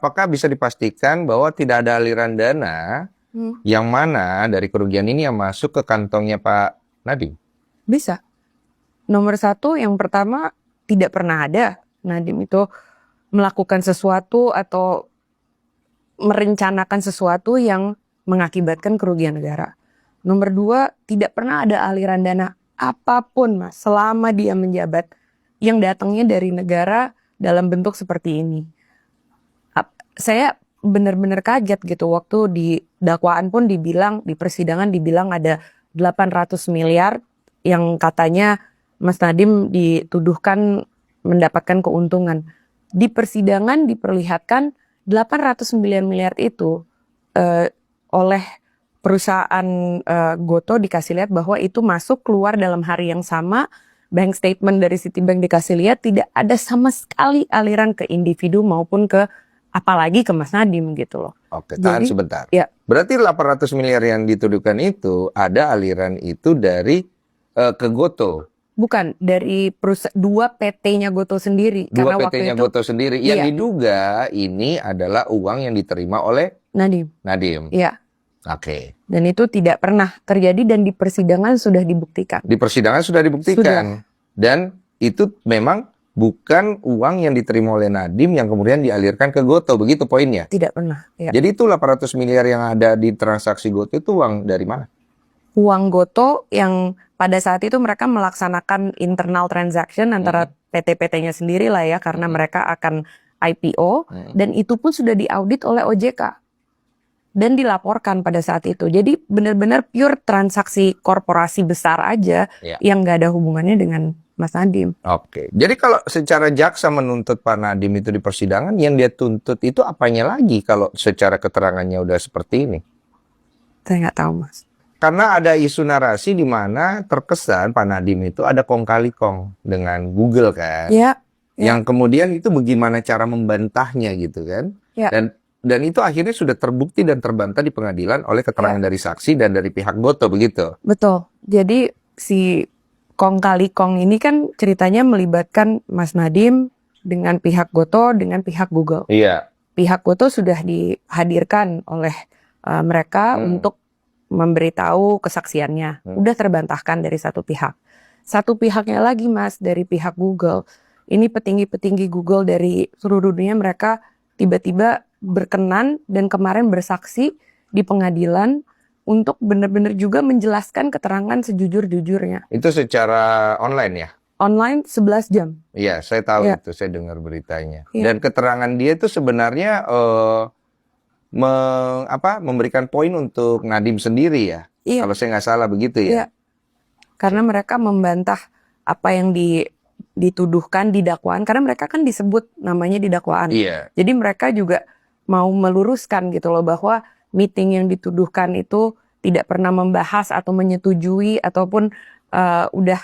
Apakah bisa dipastikan bahwa tidak ada aliran dana yang mana dari kerugian ini yang masuk ke kantongnya Pak Nadiem? Bisa. Nomor satu, yang pertama, tidak pernah ada Nadiem itu melakukan sesuatu atau merencanakan sesuatu yang mengakibatkan kerugian negara. Nomor dua, tidak pernah ada aliran dana apapun, Mas, selama dia menjabat yang datangnya dari negara dalam bentuk seperti ini. Saya benar-benar kaget gitu waktu di dakwaan pun dibilang, di persidangan dibilang ada 800 miliar yang katanya Mas Nadiem dituduhkan mendapatkan keuntungan. Di persidangan diperlihatkan 809 miliar itu oleh perusahaan Gotoh dikasih lihat bahwa itu masuk keluar dalam hari yang sama. Bank statement dari Citibank dikasih lihat, tidak ada sama sekali aliran ke individu maupun ke apalagi ke Mas Nadiem gitu loh. Oke, tahan Jadi, sebentar. ya. Berarti 800 miliar yang dituduhkan itu ada aliran itu dari ke Gotoh. Bukan, dari dua PT-nya Gotoh sendiri. Dua Karena waktu PT-nya itu Gotoh sendiri. iya, Yang diduga ini adalah uang yang diterima oleh Nadiem. Iya. Oke. Dan itu tidak pernah terjadi dan di persidangan sudah dibuktikan. Di persidangan sudah dibuktikan. Dan itu memang bukan uang yang diterima oleh Nadiem yang kemudian dialirkan ke Gotoh, begitu poinnya? Tidak pernah. Ya. Jadi itu 800 miliar yang ada di transaksi Gotoh itu uang dari mana? Uang Gotoh yang pada saat itu mereka melaksanakan internal transaction antara PT-PT-nya sendiri lah ya, karena mereka akan IPO, dan itu pun sudah diaudit oleh OJK dan dilaporkan pada saat itu. Jadi benar-benar pure transaksi korporasi besar aja yang nggak ada hubungannya dengan Mas Nadiem. Oke, jadi kalau secara jaksa menuntut Pak Nadiem itu di persidangan, yang dia tuntut itu apanya lagi kalau secara keterangannya udah seperti ini? Saya nggak tahu, Mas. Karena ada isu narasi di mana terkesan Pak Nadiem itu ada kong kali kong dengan Google kan? Ya. Yang kemudian itu bagaimana cara membantahnya gitu kan? Ya. Dan itu akhirnya sudah terbukti dan terbantah di pengadilan oleh keterangan dari saksi dan dari pihak Gotoh, begitu? Betul. Jadi si kong kali kong ini kan ceritanya melibatkan Mas Nadiem dengan pihak Gotoh dengan pihak Google. Iya. Pihak Gotoh sudah dihadirkan oleh mereka untuk memberitahu kesaksiannya. Udah terbantahkan dari satu pihak. Satu pihaknya lagi, Mas, dari pihak Google. Ini petinggi-petinggi Google dari seluruh dunia, mereka tiba-tiba berkenan dan kemarin bersaksi di pengadilan untuk benar-benar juga menjelaskan keterangan sejujur-jujurnya. Itu secara online ya? Online 11 jam. Iya, saya tahu itu, saya dengar beritanya. Dan keterangan dia itu sebenarnya memberikan poin untuk Nadiem sendiri ya? Kalau saya nggak salah begitu ya? Iya. Karena mereka membantah apa yang dituduhkan di dakwaan, karena mereka kan disebut namanya di dakwaan. Iya. Jadi mereka juga mau meluruskan gitu loh bahwa meeting yang dituduhkan itu tidak pernah membahas atau menyetujui ataupun udah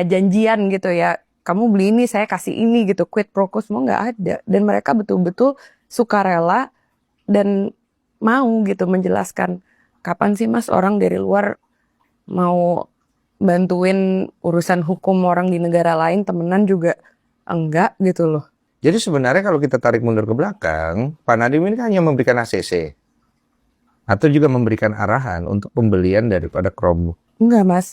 janjian gitu ya. Kamu beli ini, saya kasih ini gitu, quid pro quo semua nggak ada. Dan mereka betul-betul sukarela dan mau gitu menjelaskan. Kapan sih Mas orang dari luar mau bantuin urusan hukum orang di negara lain, temenan juga enggak gitu loh. Jadi sebenarnya kalau kita tarik mundur ke belakang, Pak Nadiem ini kan hanya memberikan ACC atau juga memberikan arahan untuk pembelian daripada Chromebook. Enggak, Mas.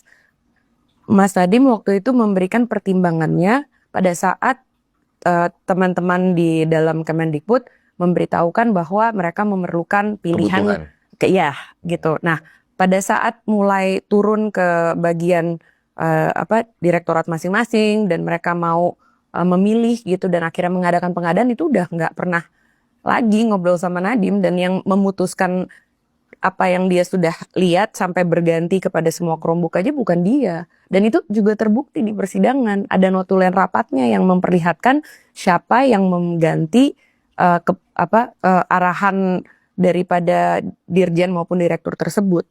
Mas Nadiem waktu itu memberikan pertimbangannya pada saat teman-teman di dalam Kemendikbud memberitahukan bahwa mereka memerlukan pilihan gitu. Nah, pada saat mulai turun ke bagian direktorat masing-masing dan mereka mau memilih gitu dan akhirnya mengadakan pengadaan, itu udah nggak pernah lagi ngobrol sama Nadiem, dan yang memutuskan apa yang dia sudah lihat sampai berganti kepada semua Chromebook aja bukan dia. Dan itu juga terbukti di persidangan. Ada notulen rapatnya yang memperlihatkan siapa yang mengganti arahan daripada dirjen maupun direktur tersebut.